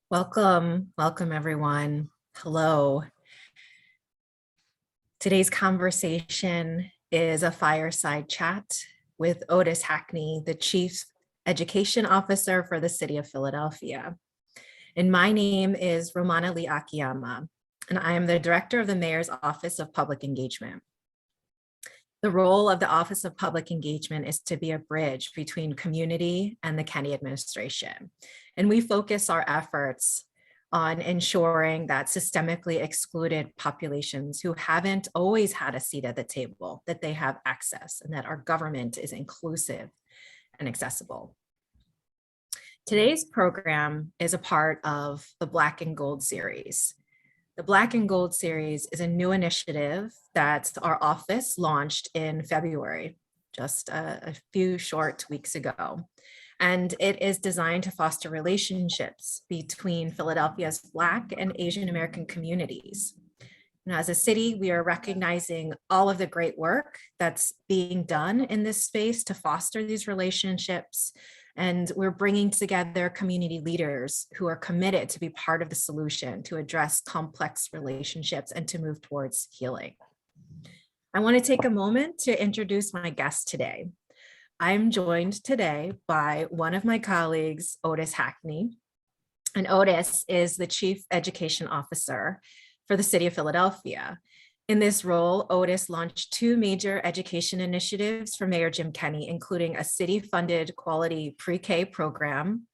Welcome everyone. Hello. Today's conversation is a fireside chat with Otis Hackney, the Chief Education Officer for the City of Philadelphia. And my name is Romana Lee-Akiyama, and I am the Director of the Mayor's Office of Public Engagement. The role of the Office of Public Engagement is to be a bridge between community and the county administration. And we focus our efforts on ensuring that systemically excluded populations who haven't always had a seat at the table, that they have access and that our government is inclusive and accessible. Today's program is a part of the Black and Gold series. The Black and Gold series is a new initiative that our office launched in February, just a few short weeks ago. And it is designed to foster relationships between Philadelphia's Black and Asian American communities. And as a city, we are recognizing all of the great work that's being done in this space to foster these relationships. And we're bringing together community leaders who are committed to be part of the solution to address complex relationships and to move towards healing. I want to take a moment to introduce my guest today. I'm joined today by one of my colleagues, Otis Hackney. And Otis is the Chief Education Officer for the City of Philadelphia. In this role, Otis launched two major education initiatives for Mayor Jim Kenney, including a city-funded quality pre-K program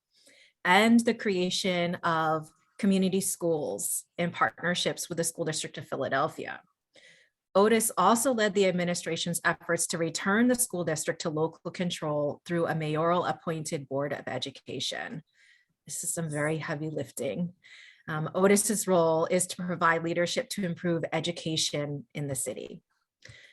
and the creation of community schools in partnerships with the School District of Philadelphia. Otis also led the administration's efforts to return the school district to local control through a mayoral appointed board of education. This is some very heavy lifting. Otis's role is to provide leadership to improve education in the city.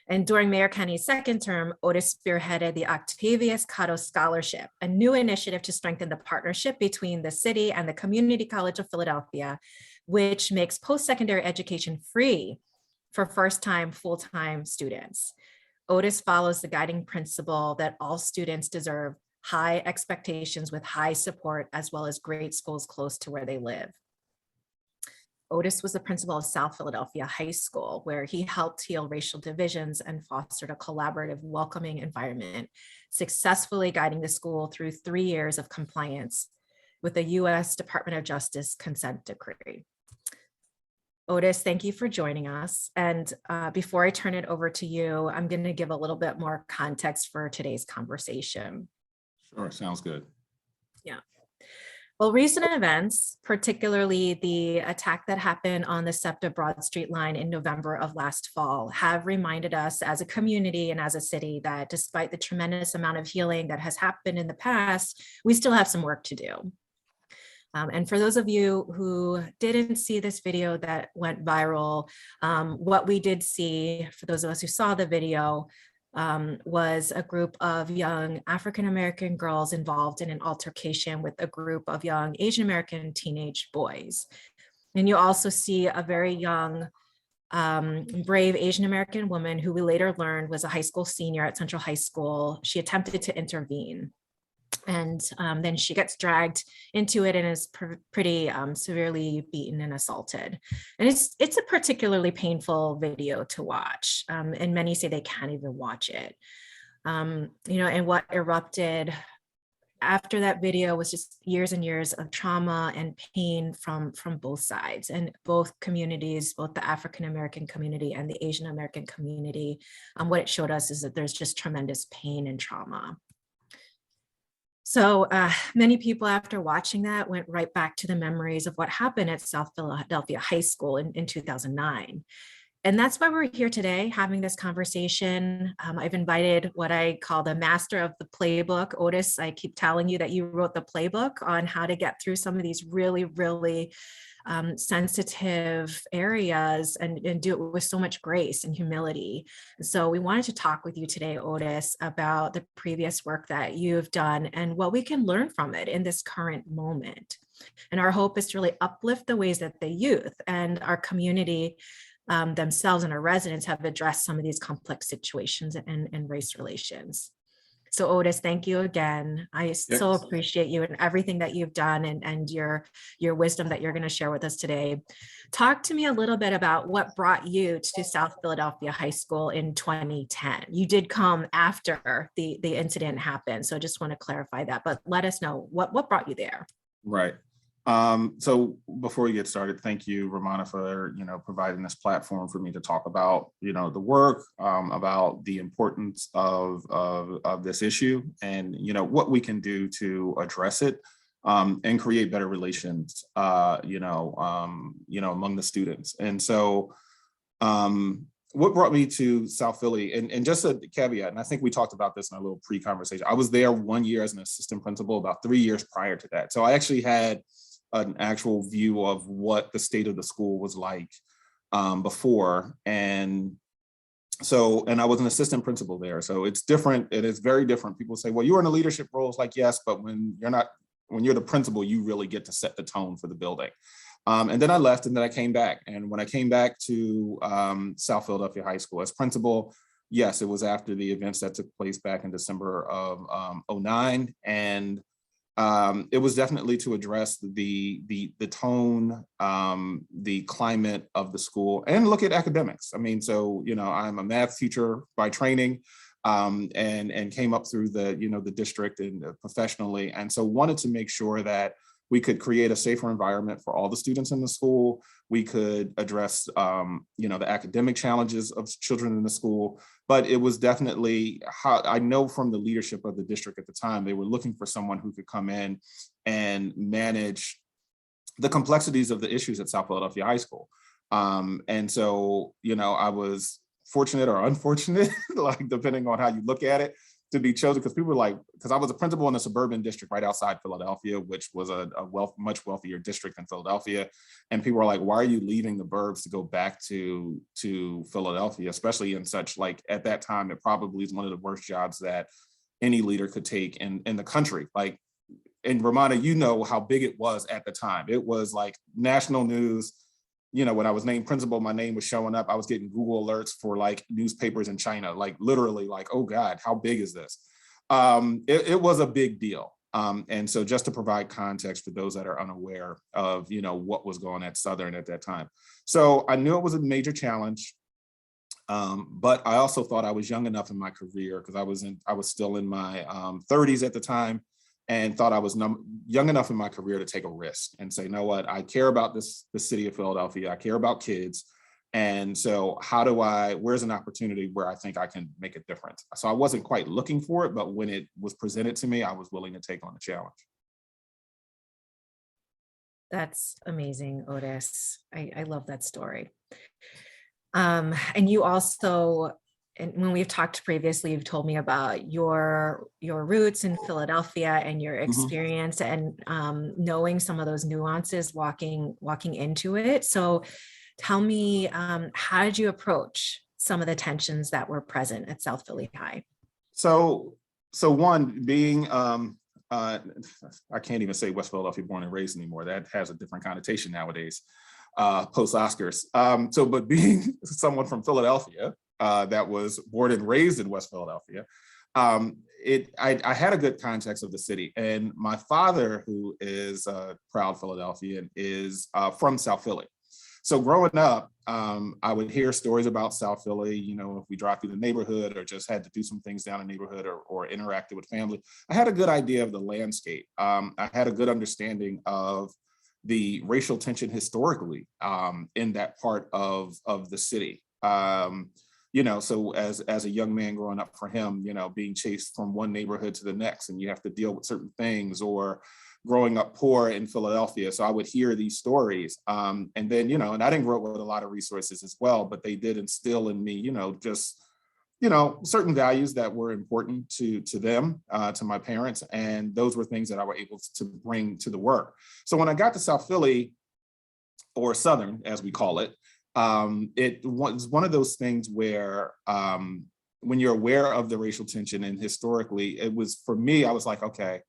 And during Mayor Kenney's second term, Otis spearheaded the Octavius Cotto Scholarship, a new initiative to strengthen the partnership between the city and the Community College of Philadelphia, which makes post-secondary education free for first-time, full-time students. Otis follows the guiding principle that all students deserve high expectations with high support, as well as great schools close to where they live. Otis was the principal of South Philadelphia High School, where he helped heal racial divisions and fostered a collaborative, welcoming environment, successfully guiding the school through 3 years of compliance with the U.S. Department of Justice consent decree. Otis, thank you for joining us. And before I turn it over to you, I'm going to give a little bit more context for today's conversation. Sure, sounds good. Yeah. Well, recent events, particularly the attack that happened on the SEPTA Broad Street line in November of last fall, have reminded us as a community and as a city that despite the tremendous amount of healing that has happened in the past, we still have some work to do. And for those of you who didn't see this video that went viral, what we did see, for those of us who saw the video, was a group of young African-American girls involved in an altercation with a group of young Asian-American teenage boys. And you also see a very young, brave Asian-American woman who we later learned was a high school senior at Central High School. She attempted to intervene. And then she gets dragged into it and is pretty severely beaten and assaulted. And it's a particularly painful video to watch. And many say they can't even watch it. And what erupted after that video was just years and years of trauma and pain from both sides and both communities, both the African-American community and the Asian-American community. What it showed us is that there's just tremendous pain and trauma. So many people after watching that went right back to the memories of what happened at South Philadelphia High School in 2009. And that's why we're here today having this conversation. I've invited what I call the master of the playbook. Otis, I keep telling you that you wrote the playbook on how to get through some of these really, really sensitive areas and do it with so much grace and humility. So we wanted to talk with you today, Otis, about the previous work that you've done and what we can learn from it in this current moment. And our hope is to really uplift the ways that the youth and our community themselves and our residents have addressed some of these complex situations and race relations. So Otis, thank you again. I so Yes. appreciate you and everything that you've done, and your wisdom that you're going to share with us today. Talk to me a little bit about what brought you to South Philadelphia High School in 2010. You did come after the incident happened, so I just want to clarify that, but let us know what brought you there. Right. So before we get started, thank you, Romana, for providing this platform for me to talk about the work, about the importance of this issue, and what we can do to address it, and create better relations, among the students. And so, what brought me to South Philly, and just a caveat, and I think we talked about this in a little pre-conversation. I was there 1 year as an assistant principal, about 3 years prior to that. So I actually had an actual view of what the state of the school was like before. And I was an assistant principal there. So it's different. It is very different. People say, well, you were in a leadership role. It's like, yes, but when you're the principal, you really get to set the tone for the building. And then I left, and then I came back. And when I came back to South Philadelphia High School as principal, yes, it was after the events that took place back in December of '09. And it was definitely to address the tone, the climate of the school, and look at academics. I mean, so I'm a math teacher by training, and came up through the district and professionally, and so wanted to make sure that we could create a safer environment for all the students in the school. We could address the academic challenges of children in the school. But it was definitely how I know from the leadership of the district at the time, they were looking for someone who could come in and manage the complexities of the issues at South Philadelphia High School. And so, I was fortunate or unfortunate, like depending on how you look at it, to be chosen, because I was a principal in a suburban district right outside Philadelphia, which was a much wealthier district in Philadelphia. And people were like, why are you leaving the burbs to go back to Philadelphia, especially in such, like, at that time, it probably is one of the worst jobs that any leader could take in the country. Like, in Romana, how big it was at the time. It was like national news. When I was named principal, my name was showing up. I was getting Google alerts for like newspapers in China, like literally like, oh God, how big is this? It was a big deal. And so just to provide context for those that are unaware of, what was going on at Southern at that time. So I knew it was a major challenge. But I also thought I was young enough in my career, because I was still in my 30s at the time, and thought I was young enough in my career to take a risk and say, you know what, I care about the city of Philadelphia. I care about kids. And so where's an opportunity where I think I can make a difference? So I wasn't quite looking for it, but when it was presented to me, I was willing to take on the challenge. That's amazing, Otis. I love that story. And you also, and when we've talked previously, you've told me about your roots in Philadelphia and your experience, and knowing some of those nuances walking into it. So tell me, how did you approach some of the tensions that were present at South Philly High? So one being, I can't even say West Philadelphia born and raised anymore. That has a different connotation nowadays, post Oscars. But being someone from Philadelphia, that was born and raised in West Philadelphia, I had a good context of the city. And my father, who is a proud Philadelphian, is from South Philly. So growing up, I would hear stories about South Philly, if we drive through the neighborhood or just had to do some things down the neighborhood, or interacted with family. I had a good idea of the landscape. I had a good understanding of the racial tension historically in that part of the city. So as a young man growing up, for him, being chased from one neighborhood to the next, and you have to deal with certain things, or growing up poor in Philadelphia. So I would hear these stories. And then, and I didn't grow up with a lot of resources as well, but they did instill in me, just, certain values that were important to them, to my parents. And those were things that I were able to bring to the work. So when I got to South Philly, or Southern, as we call it, it was one of those things where, when you're aware of the racial tension, and historically, it was, for me, I was like, okay,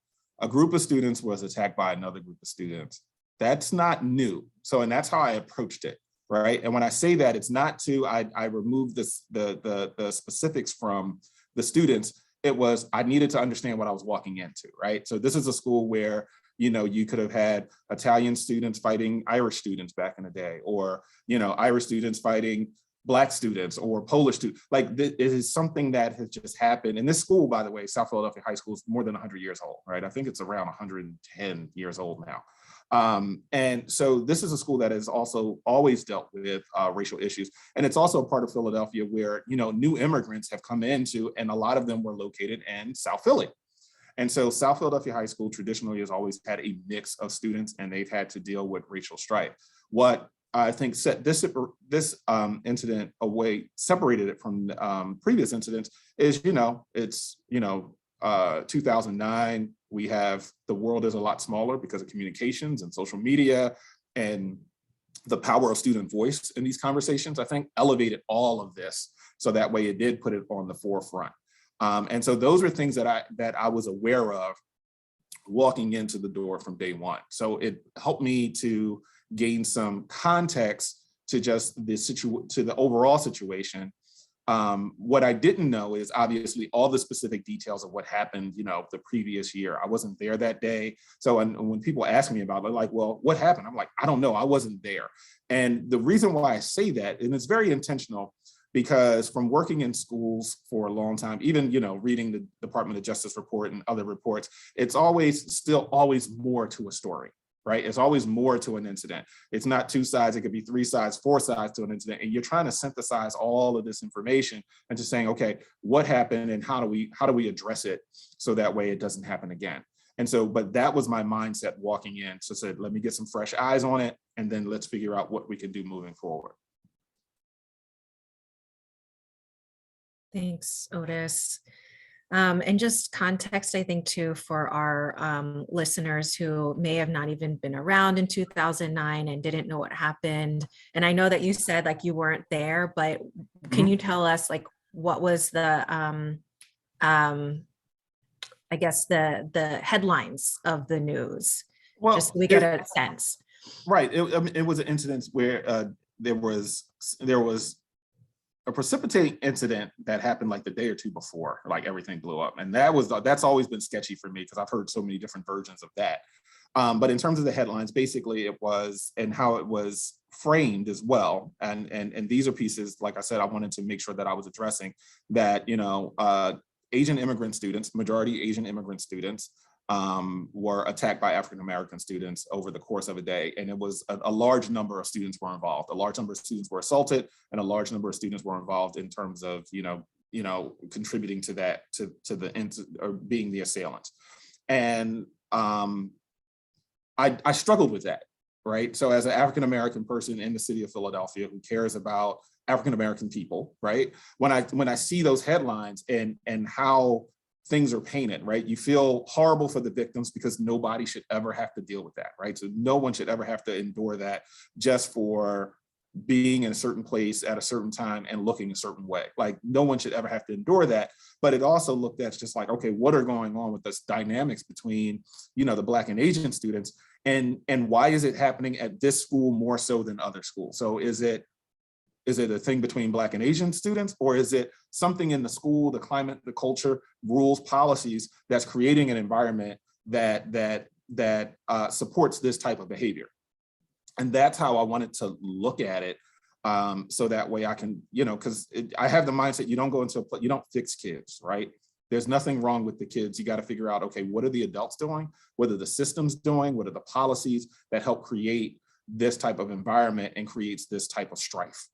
a group of students was attacked by another group of students. That's not new. So, and that's how I approached it, right? And when I say that, it's not I remove the specifics from the students. it was, I needed to understand what I was walking into, right? So this is a school where, you know, you could have had Italian students fighting Irish students back in the day, or, you know, Irish students fighting Black students or Polish students. Like, it is something that has just happened. And this school, by the way, South Philadelphia High School, is more than 100 years old, right? I think it's around 110 years old now. And so this is a school that has also always dealt with racial issues. And it's also a part of Philadelphia where, you know, new immigrants have come into, and a lot of them were located in South Philly. And so South Philadelphia High School traditionally has always had a mix of students, and they've had to deal with racial strife. What I think set this incident away, separated it from previous incidents, is, you know, it's, you know, 2009, we have, the world is a lot smaller because of communications and social media, and the power of student voice in these conversations, I think, elevated all of this. So that way it did put it on the forefront. And so those are things that I was aware of walking into the door from day one. So it helped me to gain some context to just to the overall situation. What I didn't know is obviously all the specific details of what happened, you know, the previous year. I wasn't there that day. So when people ask me about it, like, well, what happened? I'm like, I don't know, I wasn't there. And the reason why I say that, and it's very intentional, because from working in schools for a long time, even, you know, reading the Department of Justice report and other reports, it's always more to a story, right? It's always more to an incident. It's not two sides, it could be three sides, four sides to an incident. And you're trying to synthesize all of this information and just saying, okay, what happened and how do we address it so that way it doesn't happen again? And so, but that was my mindset walking in. So I said, let me get some fresh eyes on it, and then let's figure out what we can do moving forward. Thanks, Otis. And just context, I think, too, for our listeners who may have not even been around in 2009 and didn't know what happened. And I know that you said like you weren't there, but can you tell us like what was the, I guess the headlines of the news, Well, just so we get a sense. Right. It was an incident where there was a precipitating incident that happened like the day or two before, like everything blew up. And that's always been sketchy for me because I've heard so many different versions of that. But in terms of the headlines, basically it was, and how it was framed as well. And these are pieces, like I said, I wanted to make sure that I was addressing that, you know, Asian immigrant students, majority Asian immigrant students, were attacked by African-American students over the course of a day. And it was a large number of students were involved. A large number of students were assaulted, and a large number of students were involved in terms of, you know, contributing to that, to the, or being the assailant. And I struggled with that, right? So as an African-American person in the city of Philadelphia who cares about African-American people, right? When I see those headlines and how things are painted, right? You feel horrible for the victims because nobody should ever have to deal with that, right? So no one should ever have to endure that just for being in a certain place at a certain time and looking a certain way. Like, no one should ever have to endure that. But it also looked at just like, okay, what are going on with this dynamics between, you know, the Black and Asian students, and why is it happening at this school more so than other schools? So is it a thing between Black and Asian students, or is it something in the school, the climate, the culture, rules, policies that's creating an environment that supports this type of behavior? And that's how I wanted to look at it. So that way I can, you know, because I have the mindset, you don't go into you don't fix kids, right? There's nothing wrong with the kids. You got to figure out, okay, what are the adults doing? What are the systems doing? What are the policies that help create this type of environment and creates this type of strife?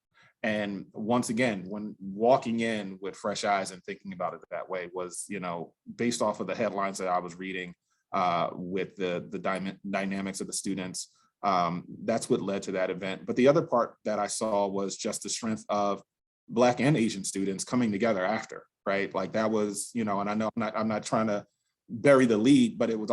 And once again, when walking in with fresh eyes and thinking about it that way was, you know, based off of the headlines that I was reading with the dynamics of the students, that's what led to that event. But the other part that I saw was just the strength of Black and Asian students coming together after, right? Like that was, you know, and I know I'm not trying to bury the lead, but I was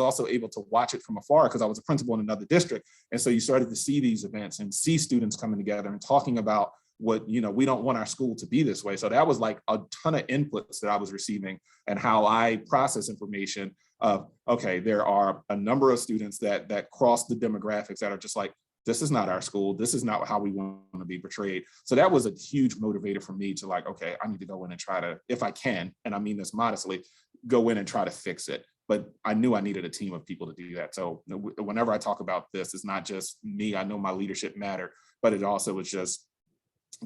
also able to watch it from afar because I was a principal in another district. And so you started to see these events and see students coming together and talking about what, you know, we don't want our school to be this way. So that was like a ton of inputs that I was receiving, and how I process information of, okay, there are a number of students that cross the demographics that are just like, This is not our school. This is not how we want to be portrayed. So that was a huge motivator for me to like, okay, I need to go in and try to, if I can, and I mean this modestly, go in and try to fix it. But I knew I needed a team of people to do that. So whenever I talk about this, it's not just me. I know my leadership mattered, but it also was just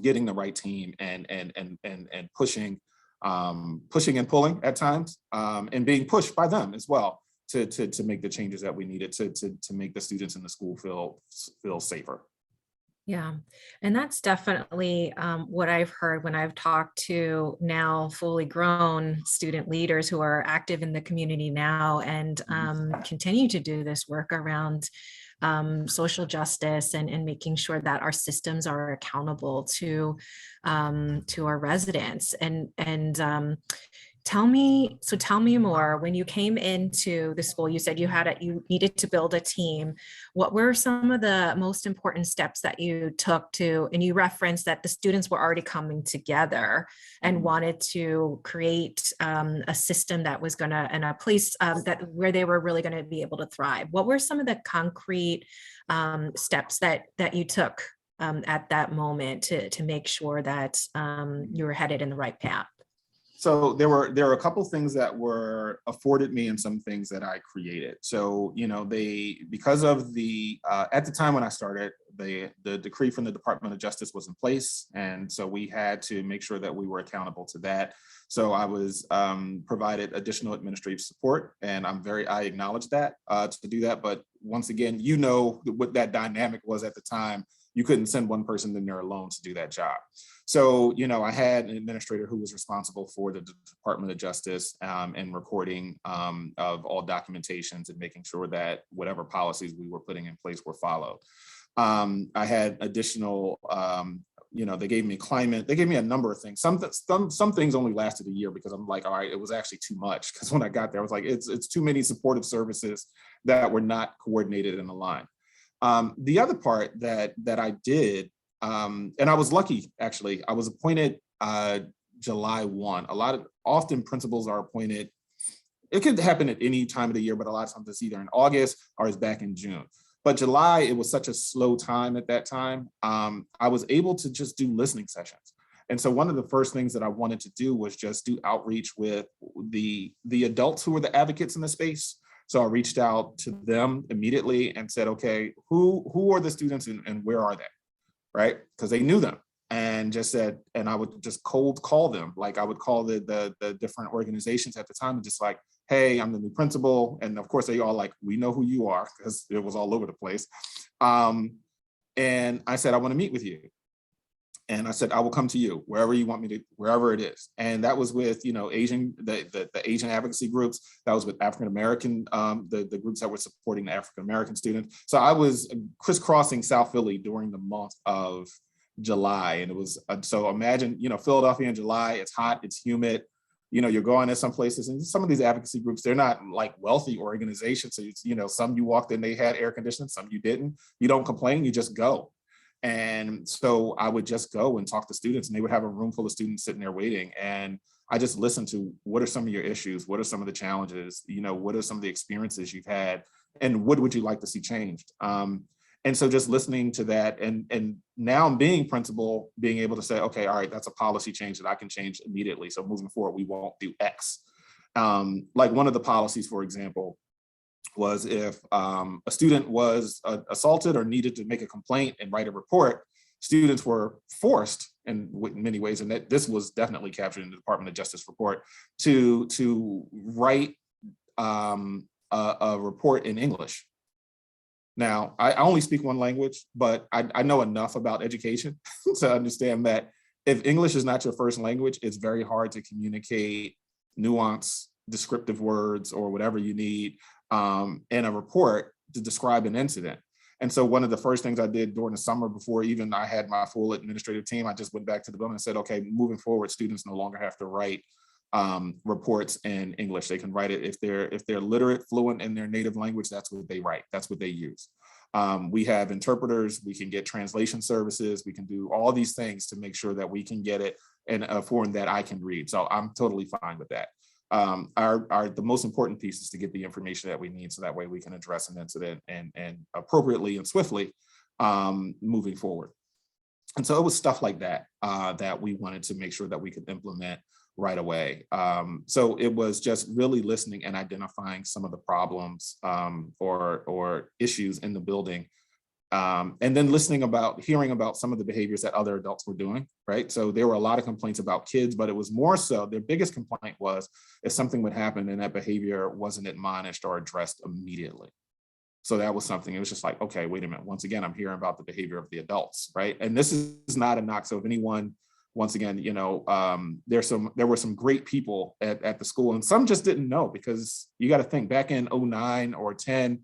getting the right team and pushing, pushing and pulling at times, and being pushed by them as well to make the changes that we needed to make the students in the school feel safer. Yeah, and that's definitely what I've heard when I've talked to now fully grown student leaders who are active in the community now and continue to do this work around social justice and making sure that our systems are accountable to our residents. And tell me more. When you came into the school, you said you needed to build a team. What were some of the most important steps that you took to, and you referenced that the students were already coming together and wanted to create a system that was going to, and a place that where they were really going to be able to thrive. What were some of the concrete steps that you took at that moment to make sure that you were headed in the right path? So there were a couple things that were afforded me and some things that I created. So, because of the, at the time when I started, the decree from the Department of Justice was in place. And so we had to make sure that we were accountable to that. So I was provided additional administrative support, and I acknowledge that to do that. But once again, what that dynamic was at the time. You couldn't send one person in there alone to do that job. So, I had an administrator who was responsible for the Department of Justice and recording of all documentations and making sure that whatever policies we were putting in place were followed. I had additional, they gave me climate, they gave me a number of things. Some things only lasted a year because I'm like, all right, it was actually too much. Because when I got there, I was like, it's too many supportive services that were not coordinated and aligned. The other part that I did, and I was lucky, actually, I was appointed July 1. Often principals are appointed, it could happen at any time of the year, but a lot of times it's either in August or it's back in June. But July, it was such a slow time at that time. I was able to just do listening sessions. And so one of the first things that I wanted to do was just do outreach with the adults who were the advocates in the space. So I reached out to them immediately and said, okay, who are the students and where are they, right? Because they knew them, and just said, and I would just cold call them. Like I would call the different organizations at the time and just like, hey, I'm the new principal. And of course they all like, we know who you are, because it was all over the place. And I said, I want to meet with you. And I said, I will come to you wherever you want me to, wherever it is. And that was with, Asian, the Asian advocacy groups. That was with African-American, the groups that were supporting the African-American students. So I was crisscrossing South Philly during the month of July. And it was, so imagine, Philadelphia in July, it's hot, it's humid. You're going to some places, and some of these advocacy groups, they're not like wealthy organizations. So, some you walked in, they had air conditioning, some you didn't. You don't complain, you just go. And so I would just go and talk to students, and they would have a room full of students sitting there waiting. And I just listened to, what are some of your issues? What are some of the challenges? What are some of the experiences you've had? And what would you like to see changed? And so just listening to that, and now I'm being principal, being able to say, okay, all right, that's a policy change that I can change immediately. So moving forward, we won't do X. Like one of the policies, for example, was if a student was assaulted or needed to make a complaint and write a report, students were forced in many ways, and that this was definitely captured in the Department of Justice report, to write a report in English. Now, I only speak one language, but I know enough about education to understand that if English is not your first language, it's very hard to communicate nuance, descriptive words, or whatever you need in a report to describe an incident. And so one of the first things I did during the summer, before even I had my full administrative team, I just went back to the building and said, okay, moving forward, students no longer have to write reports in English. They can write it if they're literate, fluent in their native language. That's what they write. That's what they use. We have interpreters. We can get translation services. We can do all these things to make sure that we can get it in a form that I can read. So I'm totally fine with that. The most important piece is to get the information that we need, so that way we can address an incident and appropriately and swiftly. moving forward. And so it was stuff like that that we wanted to make sure that we could implement right away. So it was just really listening and identifying some of the problems or issues in the building. And then hearing about some of the behaviors that other adults were doing, right? So there were a lot of complaints about kids, but it was more so, their biggest complaint was if something would happen and that behavior wasn't admonished or addressed immediately. So that was something, it was just like, okay, wait a minute. Once again, I'm hearing about the behavior of the adults, right? And this is not a knock. So if anyone, once again, there were some great people at the school, and some just didn't know, because you got to think back in 09 or 10,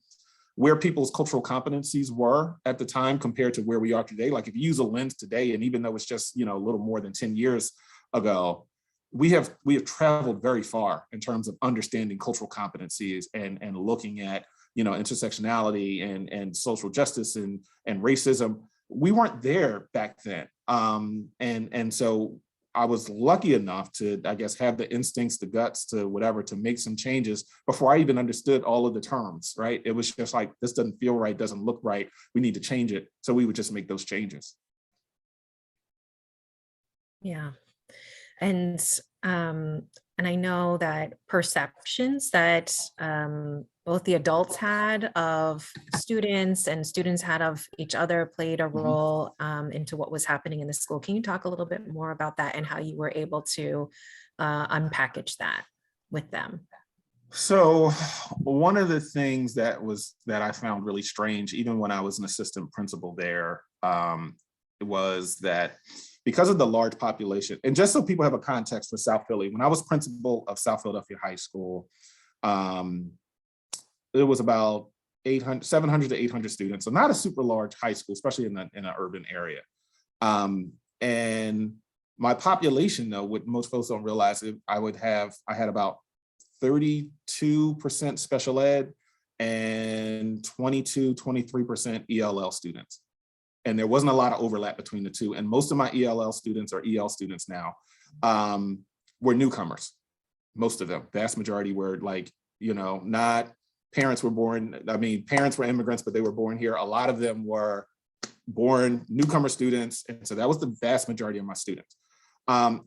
where people's cultural competencies were at the time compared to where we are today. Like if you use a lens today, and even though it's just, a little more than 10 years ago, we have traveled very far in terms of understanding cultural competencies and looking at, intersectionality and social justice and racism. We weren't there back then. And so I was lucky enough to, I guess, have the instincts, the guts to whatever, to make some changes before I even understood all of the terms, right? It was just like, this doesn't feel right, doesn't look right, we need to change it. So we would just make those changes. Yeah. And I know that perceptions that both the adults had of students and students had of each other played a role into what was happening in the school. Can you talk a little bit more about that and how you were able to unpackage that with them? So one of the things that I found really strange, even when I was an assistant principal there, was that because of the large population, and just so people have a context for South Philly, when I was principal of South Philadelphia High School, it was about 700 to 800 students. So not a super large high school, especially in an urban area. And my population, though, what most folks don't realize, I had about 32% special ed and 23% ELL students. And there wasn't a lot of overlap between the two. And most of my ELL students, or EL students now, were newcomers. Most of them, vast majority were not parents were born. I mean, parents were immigrants, but they were born here. A lot of them were born newcomer students. And so that was the vast majority of my students.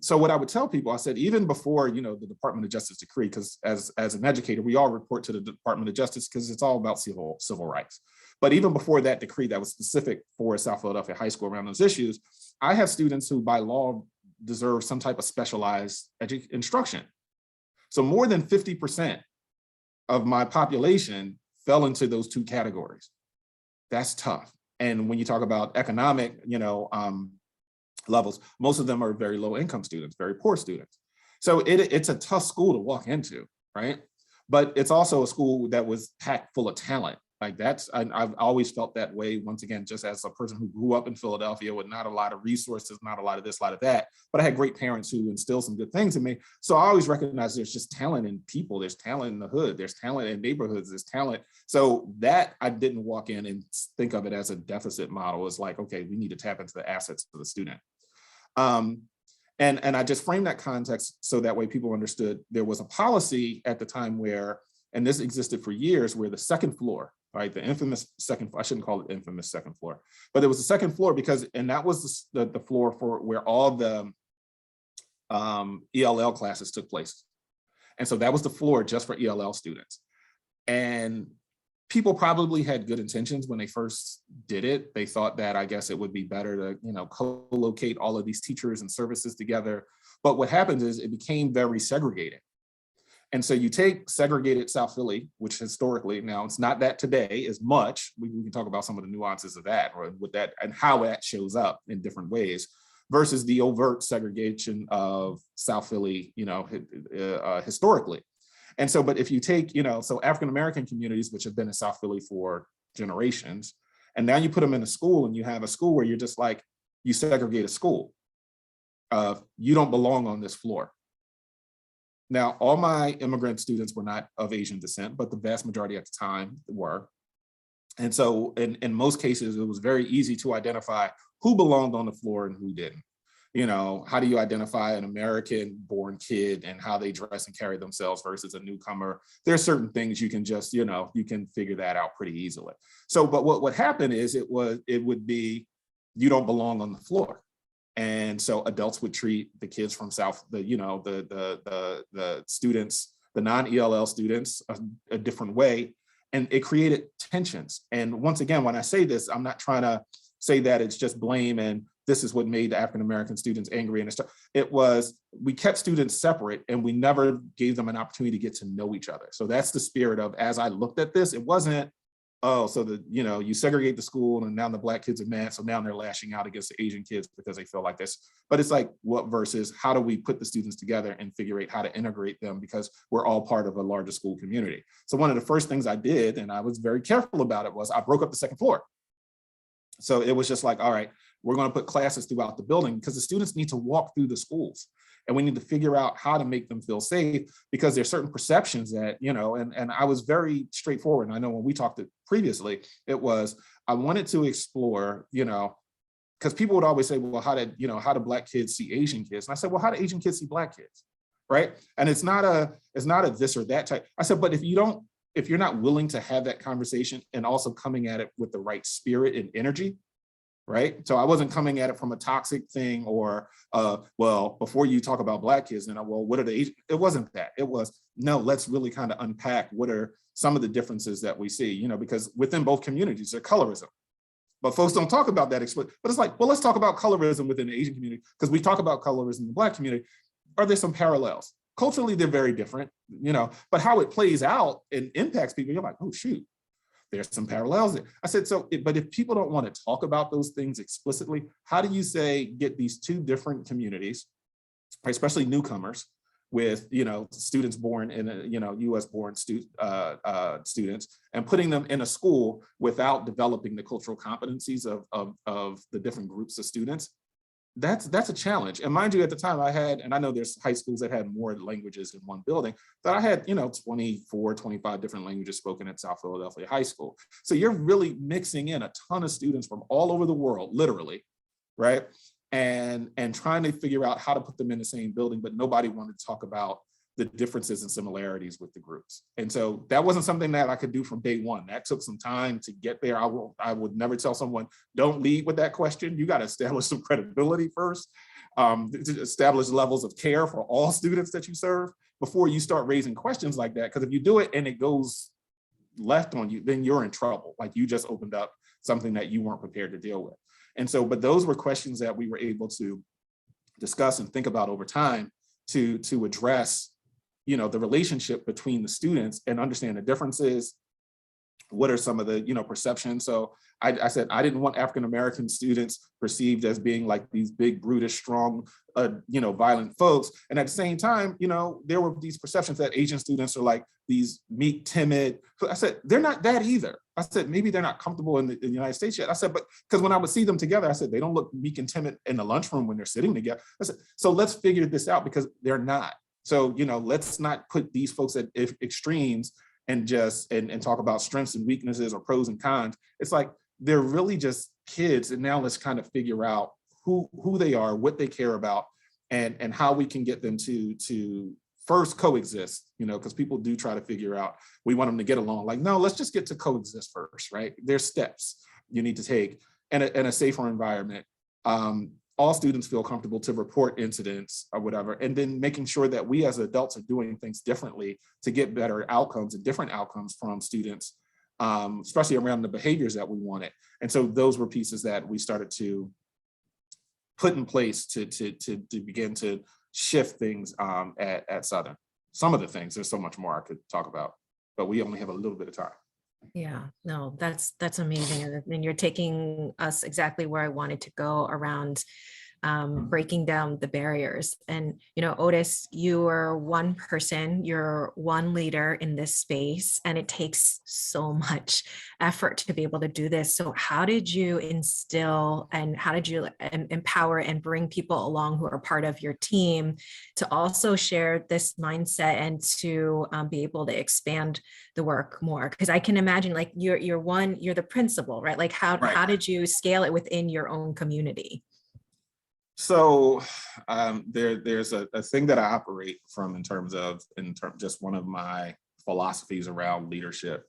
So what I would tell people, I said, even before, the Department of Justice decree, because as an educator, we all report to the Department of Justice because it's all about civil rights. But even before that decree that was specific for South Philadelphia High School around those issues, I have students who by law deserve some type of specialized instruction. So more than 50% of my population fell into those two categories. That's tough. And when you talk about economic, levels, most of them are very low income students, very poor students. So it's a tough school to walk into, right? But it's also a school that was packed full of talent. I've always felt that way, once again, just as a person who grew up in Philadelphia with not a lot of resources, not a lot of this, a lot of that, but I had great parents who instilled some good things in me. So I always recognize there's just talent in people, there's talent in the hood, there's talent in neighborhoods, there's talent. So that I didn't walk in and think of it as a deficit model. It's like, okay, we need to tap into the assets of the student. And I just framed that context so that way people understood there was a policy at the time where, and this existed for years, where the second floor, right, the infamous second, I shouldn't call it infamous second floor, but it was the second floor and that was the floor for where all the ELL classes took place. And so that was the floor just for ELL students. And people probably had good intentions when they first did it. They thought that, I guess, it would be better to, co-locate all of these teachers and services together. But what happened is it became very segregated. And so you take segregated South Philly, which historically, now it's not that today as much, we can talk about some of the nuances of that, or with that and how that shows up in different ways, versus the overt segregation of South Philly, historically. And so, but if you take, so African-American communities, which have been in South Philly for generations, and now you put them in a school and you have a school where you're just like, you segregate a school. You don't belong on this floor. Now, all my immigrant students were not of Asian descent, but the vast majority at the time were. And so in most cases, it was very easy to identify who belonged on the floor and who didn't. how do you identify an American born kid and how they dress and carry themselves versus a newcomer? There's certain things you can just, you can figure that out pretty easily. So, but what happened is it would be, you don't belong on the floor. And so adults would treat the kids from South, the students, the non-ELL students a different way. And it created tensions. And once again, when I say this, I'm not trying to say that it's just blame and this is what made the African-American students angry and stuff. It was, we kept students separate and we never gave them an opportunity to get to know each other. So that's the spirit of, as I looked at this, it wasn't, oh, so you segregate the school and now the Black kids are mad, so now they're lashing out against the Asian kids because they feel like this. But it's like, what versus how do we put the students together and figure out how to integrate them, because we're all part of a larger school community. So one of the first things I did, and I was very careful about it, was I broke up the second floor. So it was just like, all right, we're going to put classes throughout the building because the students need to walk through the schools and we need to figure out how to make them feel safe, because there's certain perceptions that, and I was very straightforward. And I know when we talked previously, it was, I wanted to explore, because people would always say, well, how do Black kids see Asian kids? And I said, well, how do Asian kids see Black kids? Right. And it's not a this or that type. I said, but if you're not willing to have that conversation and also coming at it with the right spirit and energy, right? So I wasn't coming at it from a toxic thing or, well, before you talk about Black kids, what are the Asian? It wasn't that. It was, no, let's really kind of unpack what are some of the differences that we see, because within both communities, there's colorism. But folks don't talk about that. But it's like, well, let's talk about colorism within the Asian community, because we talk about colorism in the Black community. Are there some parallels? Culturally, they're very different, but how it plays out and impacts people, you're like, oh, shoot, there's some parallels there. I said, but if people don't want to talk about those things explicitly, how do you get these two different communities, especially newcomers with, students born in US born students, and putting them in a school without developing the cultural competencies of the different groups of students? That's a challenge. And mind you, at the time I had, and I know there's high schools that had more languages in one building, but I had, 24, 25 different languages spoken at South Philadelphia High School. So you're really mixing in a ton of students from all over the world, literally, right? And trying to figure out how to put them in the same building, but nobody wanted to talk about the differences and similarities with the groups. And so that wasn't something that I could do from day one. That took some time to get there. I would never tell someone, don't lead with that question. You got to establish some credibility first, establish levels of care for all students that you serve before you start raising questions like that. Because if you do it and it goes left on you, then you're in trouble. Like you just opened up something that you weren't prepared to deal with. And so, but those were questions that we were able to discuss and think about over time to address the relationship between the students and understand the differences. What are some of the, perceptions? So I said, I didn't want African-American students perceived as being like these big, brutish, strong, violent folks. And at the same time, there were these perceptions that Asian students are like these meek, timid. So I said, they're not that either. I said, maybe they're not comfortable in the United States yet. I said, but because when I would see them together, I said, they don't look meek and timid in the lunchroom when they're sitting together. I said, so let's figure this out, because they're not. So, let's not put these folks at extremes and just and talk about strengths and weaknesses or pros and cons. It's like, they're really just kids. And now let's kind of figure out who they are, what they care about, and how we can get them to first coexist, because people do try to figure out, we want them to get along. Like, no, let's just get to coexist first, right? There's steps you need to take in a safer environment. All students feel comfortable to report incidents or whatever, and then making sure that we as adults are doing things differently to get better outcomes and different outcomes from students, especially around the behaviors that we wanted. And so those were pieces that we started to put in place to begin to shift things at Southern. Some of the things, there's so much more I could talk about, but we only have a little bit of time. Yeah, no, that's amazing. And you're taking us exactly where I wanted to go around breaking down the barriers. And, Otis, you are one person, you're one leader in this space, and it takes so much effort to be able to do this. So how did you instill and how did you empower and bring people along who are part of your team to also share this mindset and to be able to expand the work more? Because I can imagine, like, you're the principal, right? Like how did you scale it within your own community? So there's a thing that I operate from in terms just one of my philosophies around leadership,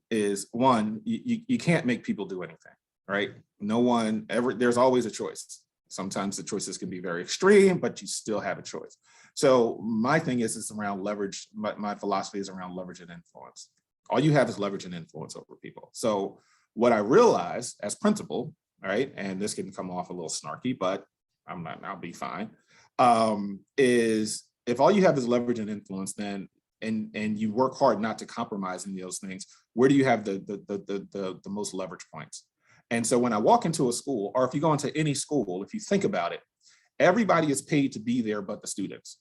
is one, you can't make people do anything, right? No one ever, there's always a choice. Sometimes the choices can be very extreme, but you still have a choice. So my thing is, it's around leverage. My philosophy is around leverage and influence. All you have is leverage and influence over people. So what I realized as principal, right, and this can come off a little snarky, but I'll be fine, is if all you have is leverage and influence, then and you work hard not to compromise in those things, where do you have the most leverage points? And so when I walk into a school, or if you go into any school, if you think about it, everybody is paid to be there but the students.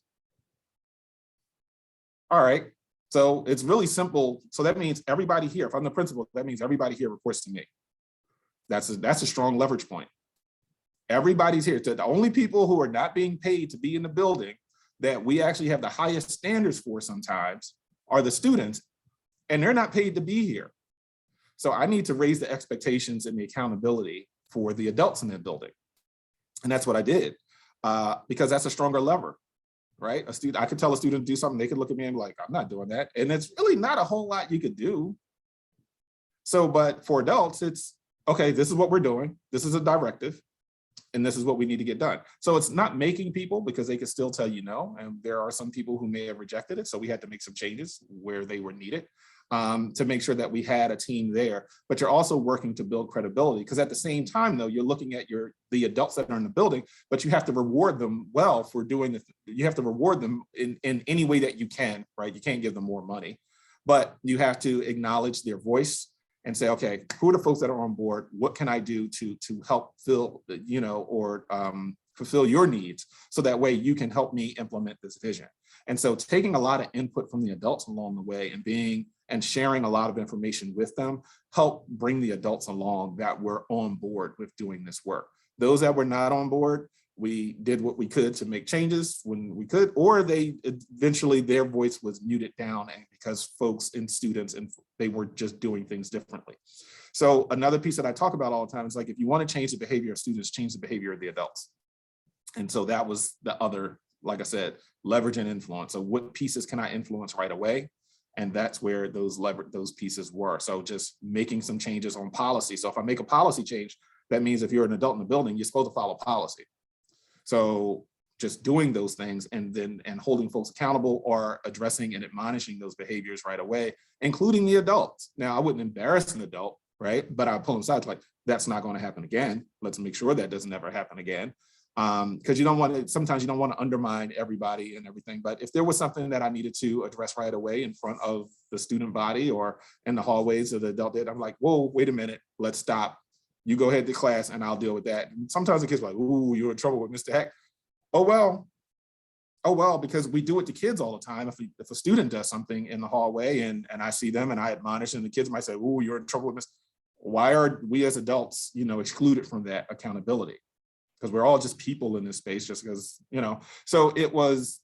All right, so it's really simple. So that means everybody here, if I'm the principal, that means everybody here reports to me. That's a strong leverage point. Everybody's here. The only people who are not being paid to be in the building that we actually have the highest standards for sometimes are the students, and they're not paid to be here. So I need to raise the expectations and the accountability for the adults in that building. And that's what I did, because that's a stronger lever, right? I could tell a student to do something, they could look at me and be like, I'm not doing that. And it's really not a whole lot you could do. So, but for adults, it's, okay, this is what we're doing. This is a directive, and this is what we need to get done. So it's not making people, because they can still tell you no. And there are some people who may have rejected it. So we had to make some changes where they were needed, to make sure that we had a team there. But you're also working to build credibility, because at the same time, though, you're looking at the adults that are in the building, but you have to reward them well for doing this. You have to reward them in any way that you can, right? You can't give them more money, but you have to acknowledge their voice and say, okay, who are the folks that are on board? What can I do to help fill, or fulfill your needs, so that way you can help me implement this vision. And so taking a lot of input from the adults along the way and sharing a lot of information with them help bring the adults along that were on board with doing this work. Those that were not on board, we did what we could to make changes when we could, or they eventually their voice was muted down, and because folks and students, and they were just doing things differently. So another piece that I talk about all the time is, like, if you want to change the behavior of students, change the behavior of the adults. And so that was the other, like I said, leverage and influence. So what pieces can I influence right away? And that's where those pieces were. So just making some changes on policy. So if I make a policy change, that means if you're an adult in the building, you're supposed to follow policy. So just doing those things and holding folks accountable, or addressing and admonishing those behaviors right away, including the adults. Now, I wouldn't embarrass an adult, right? But I pull them aside, like, that's not going to happen again. Let's make sure that doesn't ever happen again. Because you don't want to, sometimes you don't want to undermine everybody and everything. But if there was something that I needed to address right away in front of the student body or in the hallways of the adult did, I'm like, whoa, wait a minute, let's stop. You go ahead to class and I'll deal with that. And sometimes the kids are like, ooh, you're in trouble with Mr. Heck. Oh, well, because we do it to kids all the time. If a student does something in the hallway and I see them and I admonish, and the kids might say, ooh, you're in trouble with Mr. Why are we as adults, excluded from that accountability? Because we're all just people in this space, just because, so it was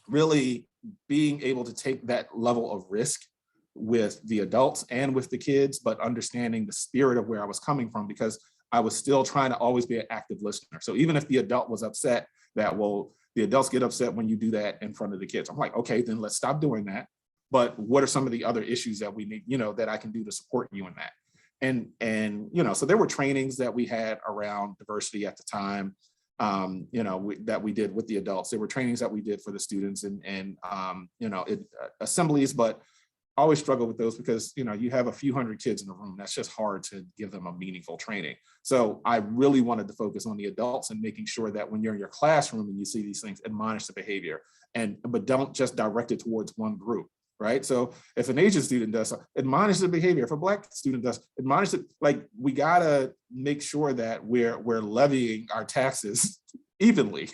really being able to take that level of risk with the adults and with the kids, but understanding the spirit of where I was coming from, because I was still trying to always be an active listener. So even if the adult was upset that, well, the adults get upset when you do that in front of the kids, I'm like, okay, then let's stop doing that. But what are some of the other issues that we need, that I can do to support you in that? And so there were trainings that we had around diversity at the time, that we did with the adults. There were trainings that we did for the students and assemblies, but I always struggle with those because, you have a few hundred kids in the room. That's just hard to give them a meaningful training. So I really wanted to focus on the adults and making sure that when you're in your classroom and you see these things, admonish the behavior, but don't just direct it towards one group, right? So if an Asian student does, admonish the behavior. If a Black student does, admonish it. Like, we gotta make sure that we're levying our taxes evenly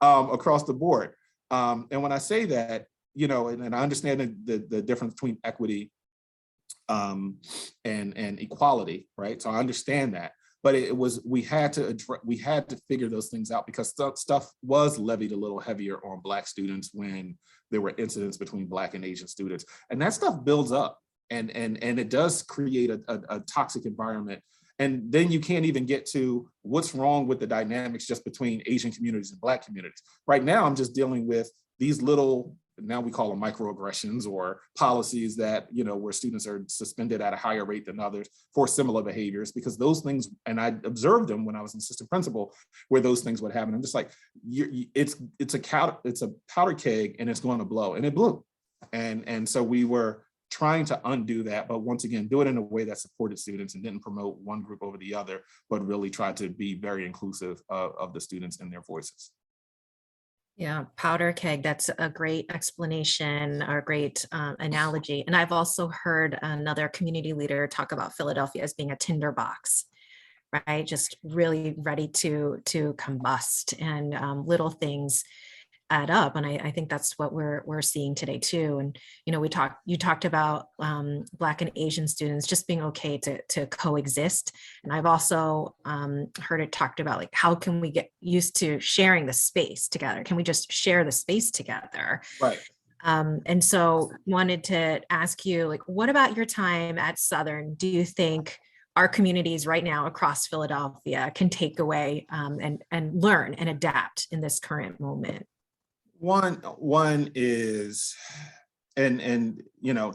across the board. And when I say that, and I understand the difference between equity and equality, right? So I understand that, but we had to figure those things out, because stuff was levied a little heavier on Black students when there were incidents between Black and Asian students, and that stuff builds up, and it does create a toxic environment And then you can't even get to what's wrong with the dynamics just between Asian communities and Black communities. Right now, I'm just dealing with these little, now we call them microaggressions, or policies that, where students are suspended at a higher rate than others for similar behaviors, because those things, and I observed them when I was an assistant principal, where those things would happen. I'm just like, it's a powder keg and it's going to blow, and it blew. And so we were trying to undo that, but once again, do it in a way that supported students and didn't promote one group over the other, but really tried to be very inclusive of the students and their voices. Yeah, powder keg, that's a great explanation or a great analogy. And I've also heard another community leader talk about Philadelphia as being a tinderbox, right? Just really ready to combust, and little things add up. And I think that's what we're seeing today too. And you talked about Black and Asian students just being okay to coexist. And I've also heard it talked about, like, how can we get used to sharing the space together? Can we just share the space together? Right. And so wanted to ask you, like, what about your time at Southern? Do you think our communities right now across Philadelphia can take away and learn and adapt in this current moment? One is, and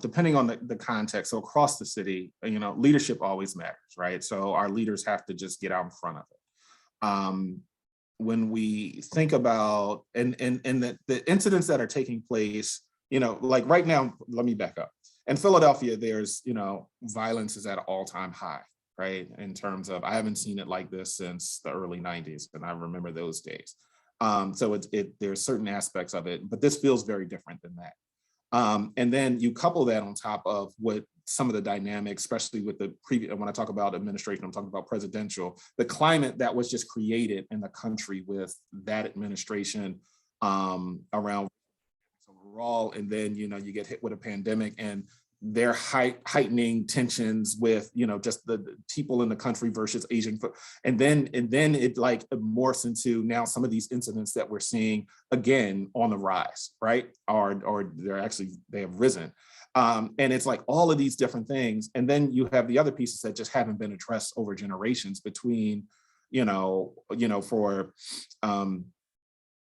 depending on the context, so across the city, leadership always matters, right? So our leaders have to just get out in front of it. When we think about and the incidents that are taking place, like right now, let me back up. In Philadelphia, there's violence is at an all-time high, right? In terms of, I haven't seen it like this since the early 90s, and I remember those days. So there's certain aspects of it, but this feels very different than that. And then you couple that on top of what some of the dynamics, especially with the previous, when I talk about administration, I'm talking about presidential, the climate that was just created in the country with that administration around overall. And then, you get hit with a pandemic, and they're heightening tensions with, just the people in the country versus Asian. And then it like morphs into now some of these incidents that we're seeing again on the rise, right? Or they have risen. And it's like all of these different things. And then you have the other pieces that just haven't been addressed over generations between, for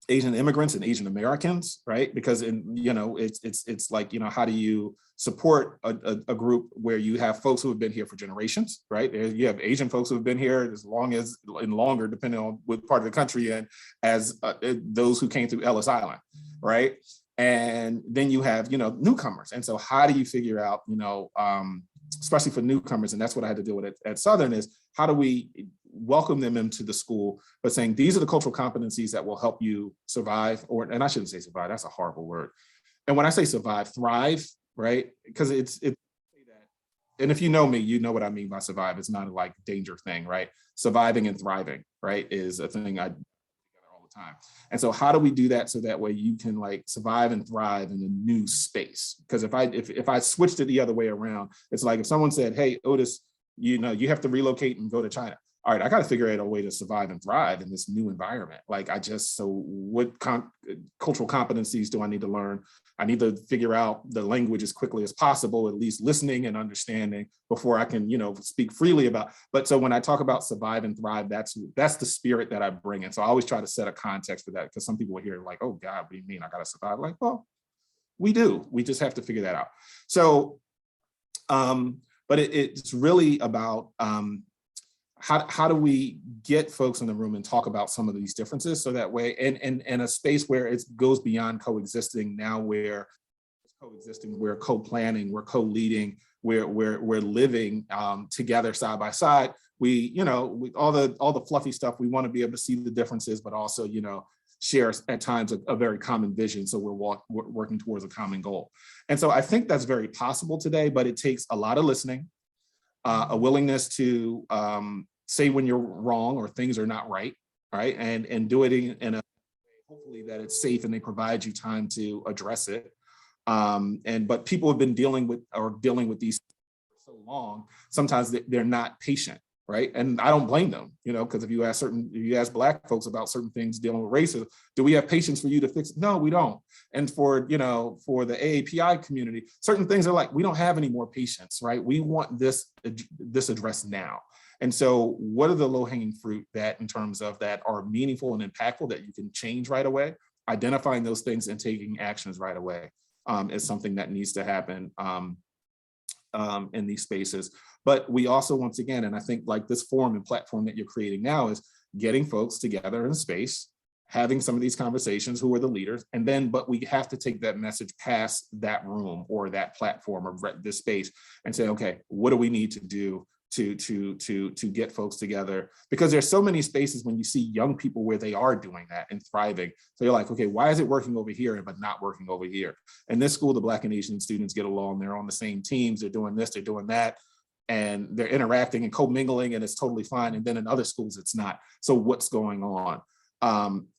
Asian immigrants and Asian Americans, right? Because it's like, how do you support a group where you have folks who have been here for generations, right? You have Asian folks who have been here as long as and longer, depending on what part of the country, and as those who came through Ellis Island, right? And then you have, newcomers. And so how do you figure out, especially for newcomers, and that's what I had to deal with at Southern, is how do we welcome them into the school, but saying these are the cultural competencies that will help you survive, and I shouldn't say survive, that's a horrible word. And when I say survive, thrive, right? Because it's and if you know me, you know what I mean by survive. It's not a like danger thing, right? Surviving and thriving, right, is a thing I do all the time. And so how do we do that so that way you can like survive and thrive in a new space? Because if I switched it the other way around, it's like if someone said, hey, Otis, you have to relocate and go to China. All right, I got to figure out a way to survive and thrive in this new environment. Like so what cultural competencies do I need to learn? I need to figure out the language as quickly as possible, at least listening and understanding before I can, speak freely about. But so when I talk about survive and thrive, that's the spirit that I bring. And so I always try to set a context for that, because some people will hear like, oh God, what do you mean I got to survive? Like, well, we do. We just have to figure that out. So, but it's really about, how do we get folks in the room and talk about some of these differences, so that way, and a space where it goes beyond coexisting, now where it's coexisting, we're co-planning, we're co-leading, we're living together side by side. We all the fluffy stuff, we want to be able to see the differences, but also share at times a very common vision, so we're working towards a common goal. And so I think that's very possible today, but it takes a lot of listening, a willingness to say when you're wrong or things are not right, and do it in a way, hopefully, that it's safe and they provide you time to address it. But people have been dealing with these for so long, sometimes they're not patient, right? And I don't blame them, because if you ask Black folks about certain things dealing with racism, do we have patience for you to fix it? No, we don't. And for the AAPI community, certain things are like, we don't have any more patience, right? We want this addressed now. And so what are the low-hanging fruit that in terms of that are meaningful and impactful that you can change right away? Identifying those things and taking actions right away is something that needs to happen in these spaces. But we also, once again, and I think like this forum and platform that you're creating now is getting folks together in a space, having some of these conversations, who are the leaders, and then, but we have to take that message past that room or that platform or this space and say, okay, what do we need to do to get folks together? Because there's so many spaces when you see young people where they are doing that and thriving. So you're like, okay, why is it working over here but not working over here? In this school, the Black and Asian students get along, they're on the same teams, they're doing this, they're doing that, and they're interacting and commingling, and it's totally fine. And then in other schools, it's not. So what's going on?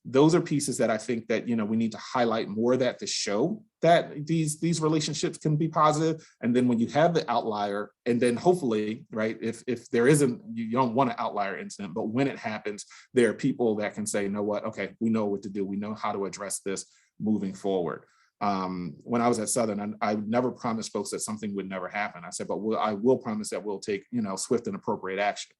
Those are pieces that I think that, you know, we need to highlight more, that to show that these relationships can be positive. And then when you have the outlier, and then hopefully, right, if there isn't, you don't want an outlier incident, but when it happens, there are people that can say, you know what, okay, we know what to do. We know how to address this moving forward. When I was at Southern, I never promised folks that something would never happen. I said, but I will promise that we'll take, you know, swift and appropriate action.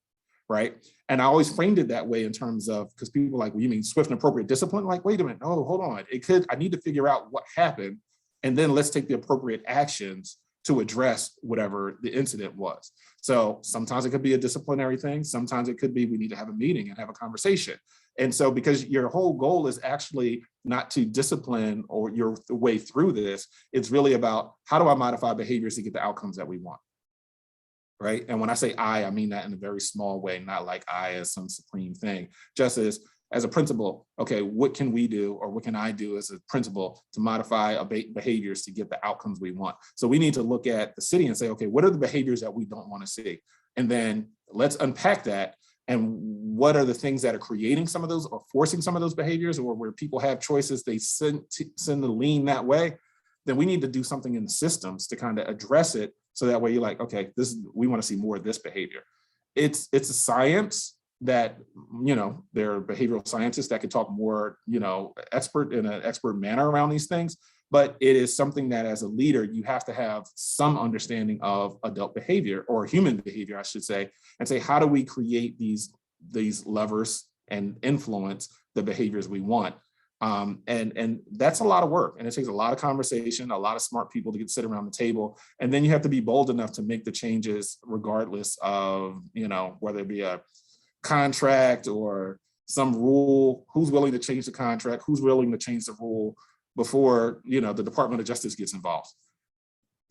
Right. And I always framed it that way in terms of, because people are like, well, you mean swift and appropriate discipline? Like, wait a minute, no, hold on. I need to figure out what happened, and then let's take the appropriate actions to address whatever the incident was. So sometimes it could be a disciplinary thing. Sometimes it could be, we need to have a meeting and have a conversation. And so because your whole goal is actually not to discipline or your way through this, it's really about, how do I modify behaviors to get the outcomes that we want? Right. And when I say I mean that in a very small way, not like I as some supreme thing, just as a principal. Okay, what can we do, or what can I do as a principal to modify behaviors to get the outcomes we want? So we need to look at the city and say, okay, what are the behaviors that we don't want to see? And then let's unpack that. And what are the things that are creating some of those or forcing some of those behaviors, or where people have choices, they send the lean that way? Then we need to do something in the systems to kind of address it. So that way you're like, okay, we want to see more of this behavior. It's a science that, you know, there are behavioral scientists that could talk more, you know, in an expert manner around these things. But it is something that as a leader, you have to have some understanding of adult behavior, or human behavior, I should say, and say, how do we create these levers and influence the behaviors we want? And that's a lot of work, and it takes a lot of conversation, a lot of smart people to sit around the table. And then you have to be bold enough to make the changes regardless of, you know, whether it be a contract or some rule. Who's willing to change the contract? Who's willing to change the rule before, you know, the Department of Justice gets involved?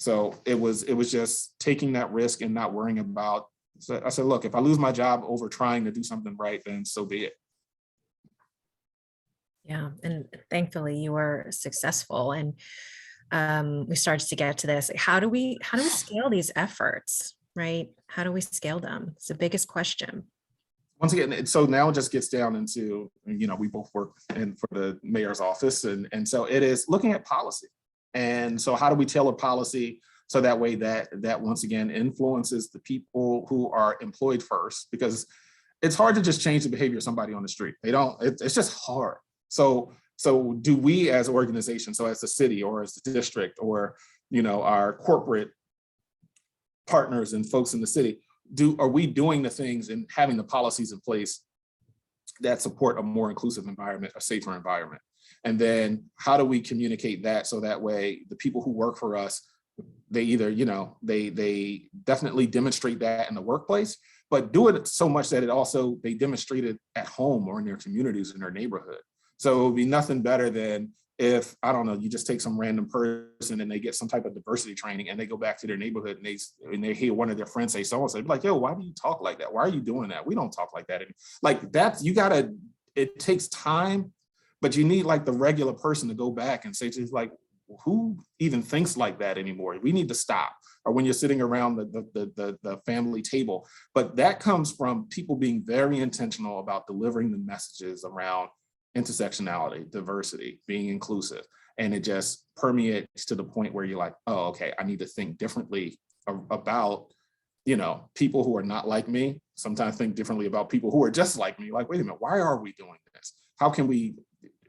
So it was just taking that risk and not worrying about. So I said, look, if I lose my job over trying to do something right, then so be it. Yeah, and thankfully you were successful, and we started to get to this. Like, how do we scale these efforts, right? How do we scale them? It's the biggest question. Once again, so now it just gets down into, you know, we both work for the mayor's office, and so it is looking at policy. And so how do we tailor policy so that way that once again influences the people who are employed first? Because it's hard to just change the behavior of somebody on the street. It's just hard. So do we as organizations, so as the city or as the district or, you know, our corporate partners and folks in the city, are we doing the things and having the policies in place that support a more inclusive environment, a safer environment? And then how do we communicate that so that way the people who work for us, they either, you know, they definitely demonstrate that in the workplace, but do it so much that they demonstrate it at home or in their communities, in their neighborhood. So it would be nothing better than if, I don't know, you just take some random person and they get some type of diversity training and they go back to their neighborhood and they hear one of their friends say so-and-so, like, yo, why do you talk like that? Why are you doing that? We don't talk like that. Like that, it takes time, but you need like the regular person to go back and say, just like, who even thinks like that anymore? We need to stop. Or when you're sitting around the family table. But that comes from people being very intentional about delivering the messages around intersectionality, diversity, being inclusive. And it just permeates to the point where you're like, oh, okay, I need to think differently about, you know, people who are not like me. Sometimes think differently about people who are just like me. Like, wait a minute, why are we doing this? How can we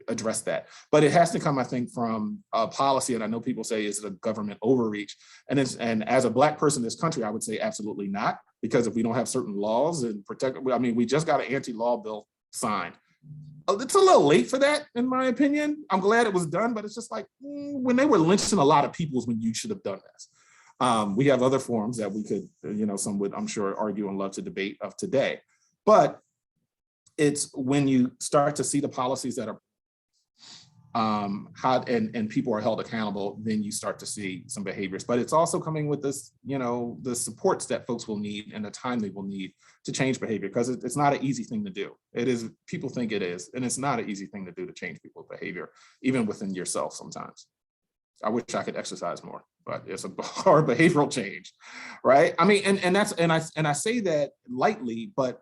address that. But it has to come, I think, from policy. And I know people say, is it a government overreach? And as a Black person in this country, I would say absolutely not, because if we don't have certain laws and protect, I mean, we just got an anti-law bill signed. It's a little late for that, in my opinion. I'm glad it was done, but it's just like when they were lynching a lot of people is when you should have done this. We have other forms that we could, some would, I'm sure, argue and love to debate of today. But it's when you start to see the policies that are and people are held accountable, then you start to see some behaviors. But it's also coming with this, the supports that folks will need and the time they will need to change behavior, because it's not an easy thing to do. It is, people think it is, and it's not an easy thing to do to change people's behavior, even within yourself sometimes. I wish I could exercise more, but it's a hard behavioral change, right? I mean, and I say that lightly, but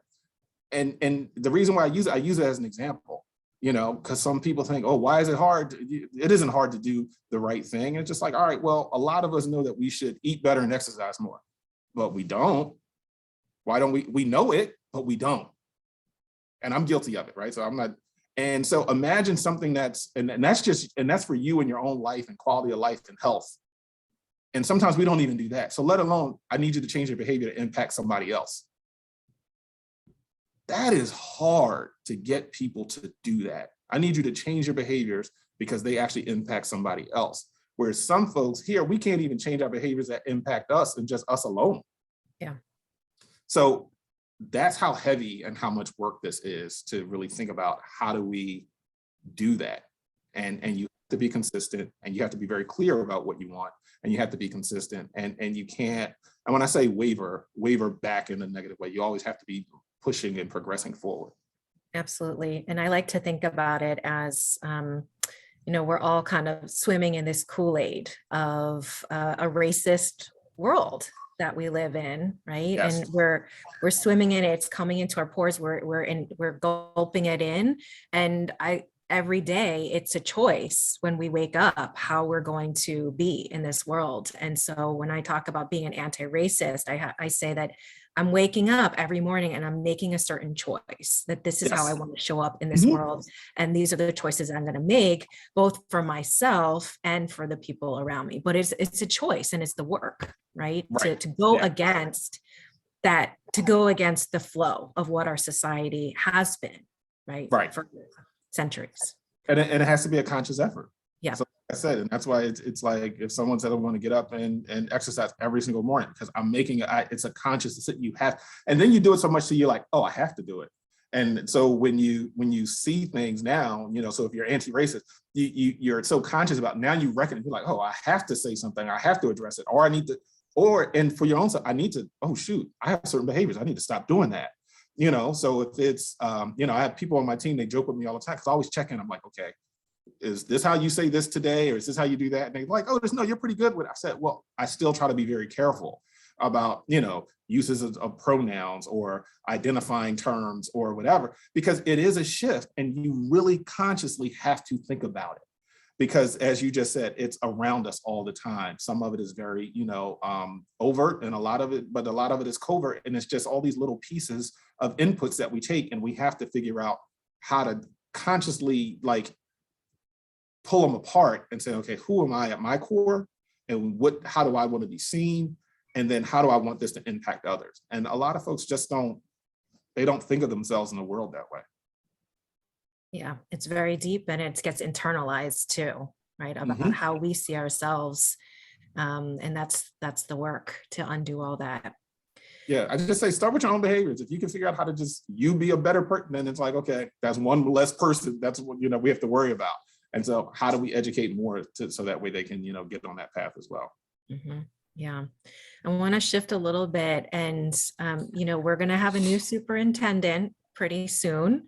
and the reason why I use it as an example, because some people think, oh, why is it hard? It isn't hard to do the right thing. And it's just like, all right, well, a lot of us know that we should eat better and exercise more, but we don't. Why don't we? We know it, but we don't. And I'm guilty of it, right? So I'm not. And so imagine something that's for you in your own life and quality of life and health. And sometimes we don't even do that. So let alone, I need you to change your behavior to impact somebody else. That is hard to get people to do that. I need you to change your behaviors because they actually impact somebody else. Whereas some folks here, we can't even change our behaviors that impact us and just us alone. Yeah. So that's how heavy and how much work this is to really think about how do we do that. And you have to be consistent, and you have to be very clear about what you want, and you have to be consistent, and you can't, and when I say waver back in a negative way, you always have to be pushing and progressing forward. Absolutely. And I like to think about it as, we're all kind of swimming in this Kool-Aid of a racist world that we live in, right? Yes. And we're swimming in it, it's coming into our pores, we're gulping it in. And every day it's a choice when we wake up how we're going to be in this world. And so when I talk about being an anti-racist, I say that I'm waking up every morning and I'm making a certain choice that this is how I want to show up in this world. And these are the choices I'm going to make, both for myself and for the people around me. But it's a choice, and it's the work, right? To go against that, to go against the flow of what our society has been, right? For centuries. And it has to be a conscious effort. Yeah. So like I said, and that's why it's like if someone said I want to get up and exercise every single morning, because I'm making it's a conscious decision you have, and then you do it so much so you're like, oh, I have to do it. And so when you see things now, so if you're anti-racist, you're so conscious about it, now you reckon, you're like, oh, I have to say something, I have to address it, or I need to, and for your own self, I need to, oh shoot, I have certain behaviors, I need to stop doing that. So if it's, I have people on my team, they joke with me all the time, because I always check in, I'm like, okay, is this how you say this today? Or is this how you do that? And they're like, oh, no, you're pretty good with it. I said, well, I still try to be very careful about, uses of pronouns or identifying terms or whatever, because it is a shift and you really consciously have to think about it. Because as you just said, it's around us all the time. Some of it is very, overt, and a lot of it is covert. And it's just all these little pieces of inputs that we take, and we have to figure out how to consciously pull them apart and say, okay, who am I at my core, and how do I want to be seen? And then how do I want this to impact others? And a lot of folks just don't think of themselves in the world that way. Yeah, it's very deep, and it gets internalized too, right? About how we see ourselves. And that's the work to undo all that. Yeah, I just say start with your own behaviors. If you can figure out how to you be a better person, then it's like, okay, that's one less person. That's what we have to worry about. And so how do we educate more so that way they can, get on that path as well? Yeah. I want to shift a little bit, and, we're going to have a new superintendent pretty soon.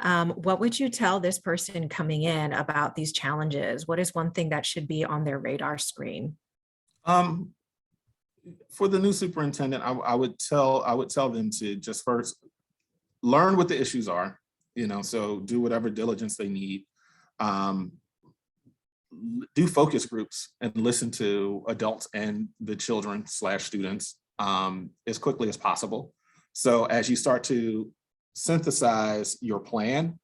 What would you tell this person coming in about these challenges? What is one thing that should be on their radar screen? For the new superintendent, I would tell them to just first learn what the issues are, so do whatever diligence they need. Do focus groups and listen to adults and the children / students as quickly as possible. So as you start to synthesize your plan,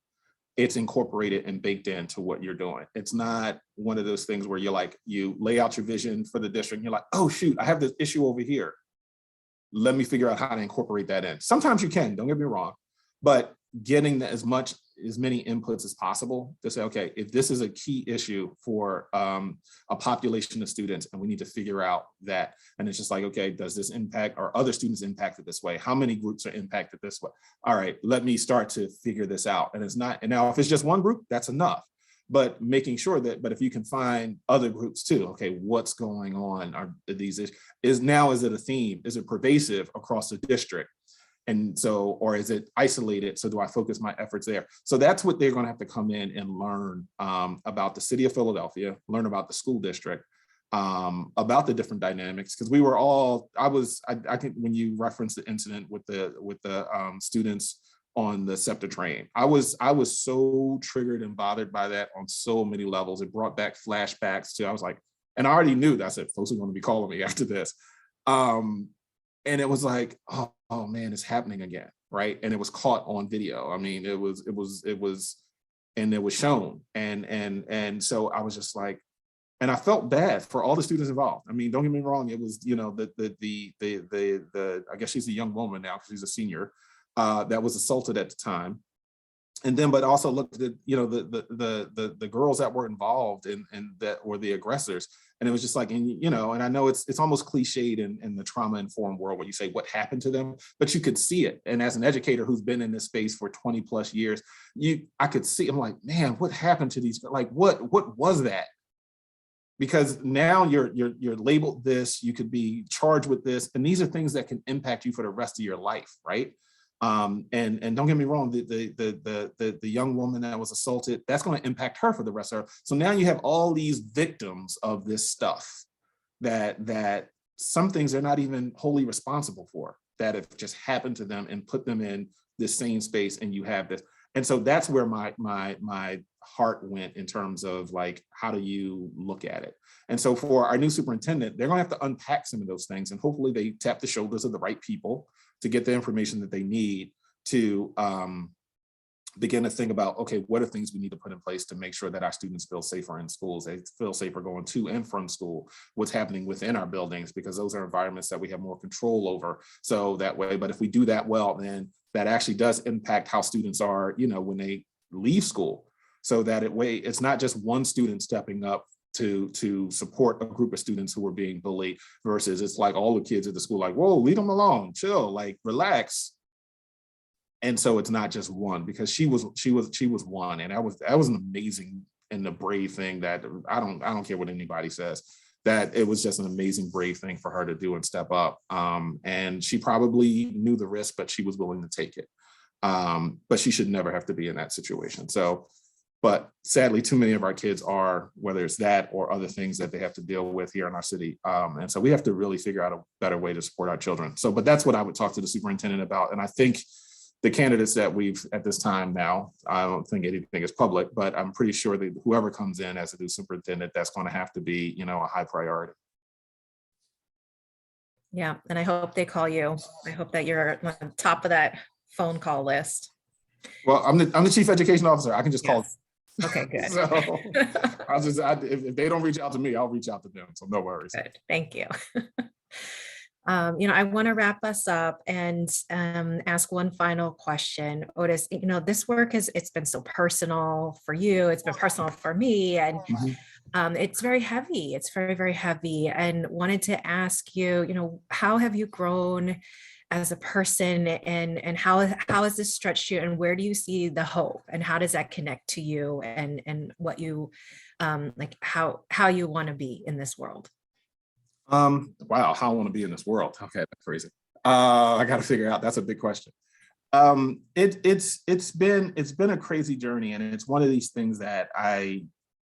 it's incorporated and baked into what you're doing. It's not one of those things where you're like, you lay out your vision for the district and you're like, oh shoot, I have this issue over here. Let me figure out how to incorporate that in. Sometimes you can, don't get me wrong, but getting as many inputs as possible to say, okay, if this is a key issue for a population of students and we need to figure out that, and it's just like, okay, does this impact, are other students impacted this way? How many groups are impacted this way? All right, let me start to figure this out. And it's not, and now if it's just one group, that's enough. But making sure that, but if you can find other groups too, okay, what's going on? Are these, is it a theme? Is it pervasive across the district? And so, or is it isolated? So do I focus my efforts there? So that's what they're going to have to come in and learn about the city of Philadelphia, learn about the school district, about the different dynamics. Because we were all, I think when you referenced the incident with the students on the SEPTA train, I was so triggered and bothered by that on so many levels. It brought back flashbacks to, I was like, and I already knew that. I said, folks are going to be calling me after this. And it was like, oh man, it's happening again, right? And it was caught on video. I mean, it was, and it was shown. And so I was just like, and I felt bad for all the students involved. I mean, don't get me wrong. It was, you know, the I guess she's a young woman now because she's a senior, that was assaulted at the time. And then, but also looked at, you know, the girls that were involved and that were the aggressors. And it was just like, and you know, and I know it's almost cliched in the trauma-informed world where you say what happened to them, but you could see it. And as an educator who's been in this space for 20 plus years, I could see, I'm like, man, what happened to these, like, what was that? Because now you're labeled this, you could be charged with this, and these are things that can impact you for the rest of your life, right? And don't get me wrong, the young woman that was assaulted, that's going to impact her for the rest of her. So now you have all these victims of this stuff that some things they're not even wholly responsible for, that have just happened to them and put them in this same space, and you have this. And so that's where my heart went in terms of like, how do you look at it? And so for our new superintendent, they're going to have to unpack some of those things, and hopefully they tap the shoulders of the right people to get the information that they need to begin to think about, okay, what are things we need to put in place to make sure that our students feel safer in schools, they feel safer going to and from school, what's happening within our buildings, because those are environments that we have more control over. So that way, but if we do that well, then that actually does impact how students are, you know, when they leave school. So that it's not just one student stepping up to support a group of students who were being bullied, versus it's like all the kids at the school like, whoa, leave them alone, chill, like relax. And so it's not just one, because she was one, and that was an amazing and a brave thing that I don't care what anybody says, that it was just an amazing, brave thing for her to do and step up. And she probably knew the risk, but she was willing to take it. But she should never have to be in that situation. So, but sadly, too many of our kids are, whether it's that or other things that they have to deal with here in our city. And so we have to really figure out a better way to support our children. So, but that's what I would talk to the superintendent about. And I think the candidates that we've at this time now, I don't think anything is public, but I'm pretty sure that whoever comes in as a new superintendent, that's going to have to be, you know, a high priority. Yeah, and I hope they call you. I hope that you're on the top of that phone call list. Well, I'm the chief education officer. I can just call. Okay, good. So if they don't reach out to me, I'll reach out to them. So no worries. Good. Thank you. You know, I want to wrap us up and ask one final question. Otis, you know, this work it's been so personal for you. It's been personal for me, and it's very heavy. It's very, very heavy. And wanted to ask you, you know, how have you grown as a person, and how has this stretched you, and where do you see the hope, and how does that connect to you, and what you like, how you want to be in this world? Wow, how I want to be in this world. Okay, that's crazy. I got to figure out. That's a big question. It's been a crazy journey, and it's one of these things that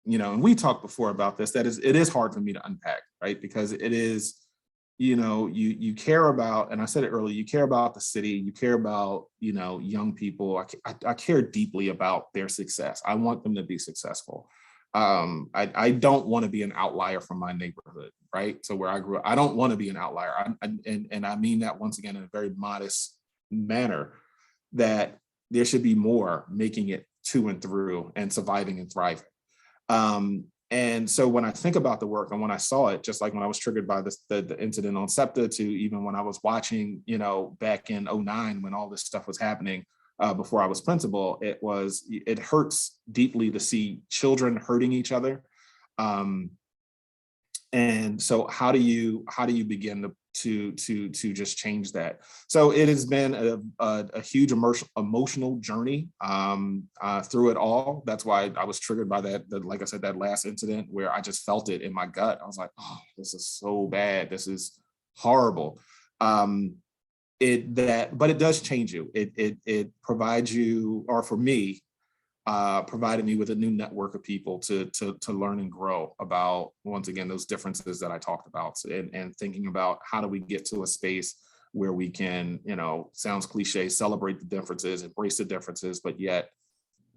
you know, and we talked before about this, that it is hard for me to unpack, right? Because it is, you know, you care about, and I said it earlier, you care about the city, you care about, you know, young people. I care deeply about their success. I want them to be successful. I don't want to be an outlier from my neighborhood, right? So where I grew up, I don't want to be an outlier. And I mean that once again in a very modest manner, that there should be more making it to and through and surviving and thriving. And so when I think about the work and when I saw it, just like when I was triggered by the incident on SEPTA, to even when I was watching, back in '09 when all this stuff was happening, before I was principal, it hurts deeply to see children hurting each other. And so how do you begin to just change that? So it has been a huge emotional journey through it all. That's why I was triggered by like I said, that last incident where I just felt it in my gut. I was like, oh, this is so bad. This is horrible. But it does change you. It provides you, or for me, provided me with a new network of people to learn and grow about, once again, those differences that I talked about, and thinking about how do we get to a space where we can, sounds cliche, celebrate the differences, embrace the differences, but yet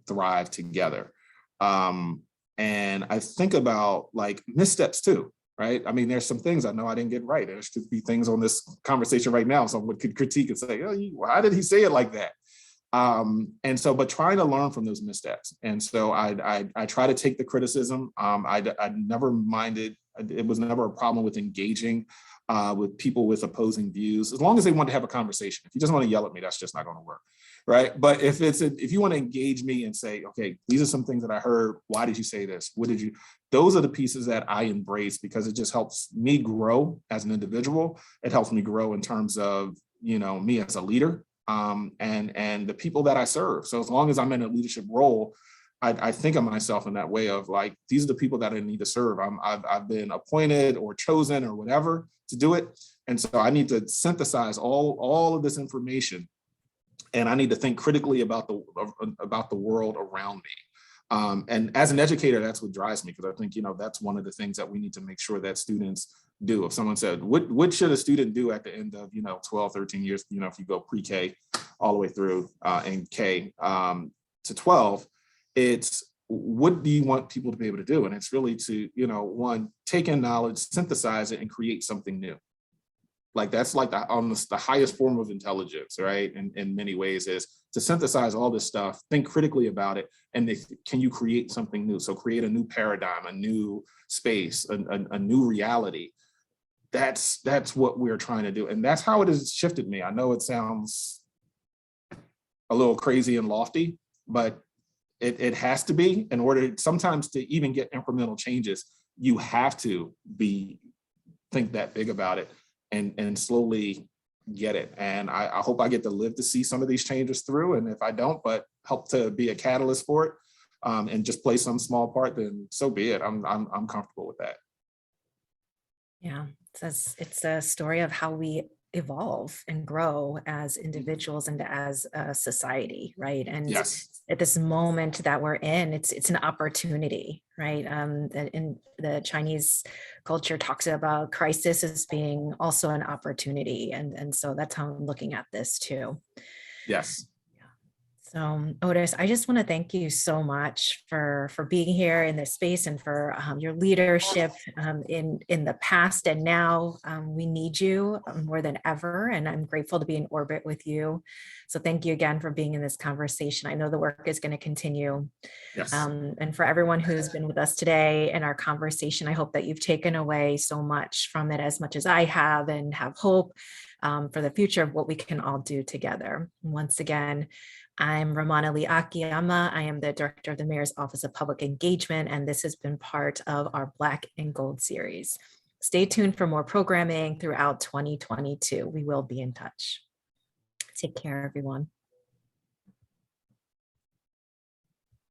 thrive together. And I think about like missteps too, right? I mean, there's some things I know I didn't get right. There's could be things on this conversation right now someone could critique and say, oh, why did he say it like that? And so, but trying to learn from those missteps. And so I try to take the criticism. I never minded. It was never a problem with engaging with people with opposing views, as long as they want to have a conversation. If you just want to yell at me, that's just not going to work, right? But if you want to engage me and say, okay, these are some things that I heard. Why did you say this? What did you? Those are the pieces that I embrace, because it just helps me grow as an individual. It helps me grow in terms of, me as a leader. And the people that I serve. So as long as I'm in a leadership role, I think of myself in that way of like, these are the people that I need to serve. I've been appointed or chosen or whatever to do it. And so I need to synthesize all of this information, and I need to think critically about the world around me. And as an educator, that's what drives me, because I think, that's one of the things that we need to make sure that students do. If someone said, what should a student do at the end of, 12, 13 years, if you go pre-K all the way through and K to 12, it's what do you want people to be able to do? And it's really to, one, take in knowledge, synthesize it, and create something new. Like that's like almost the highest form of intelligence, right? In many ways, is to synthesize all this stuff, think critically about it, and can you create something new? So create a new paradigm, a new space, a new reality. That's what we're trying to do. And that's how it has shifted me. I know it sounds a little crazy and lofty, but it has to be, in order sometimes to even get incremental changes, you have to think that big about it and slowly get it. And I hope I get to live to see some of these changes through. And if I don't, but help to be a catalyst for it, and just play some small part, then so be it. I'm comfortable with that. Yeah, it's a story of how we evolve and grow as individuals and as a society, right? And Yes. at this moment that we're in, it's an opportunity, right? And the Chinese culture talks about crisis as being also an opportunity, and so that's how I'm looking at this too. Yes. So Otis, I just want to thank you so much for being here in this space, and for your leadership in the past and now. We need you more than ever, and I'm grateful to be in orbit with you. So thank you again for being in this conversation. I know the work is going to continue. Yes. And for everyone who's been with us today in our conversation, I hope that you've taken away so much from it, as much as I have, and have hope for the future of what we can all do together. Once again, I'm Romana Lee-Akiyama. I am the Director of the Mayor's Office of Public Engagement, and this has been part of our Black and Gold series. Stay tuned for more programming throughout 2022. We will be in touch. Take care, everyone.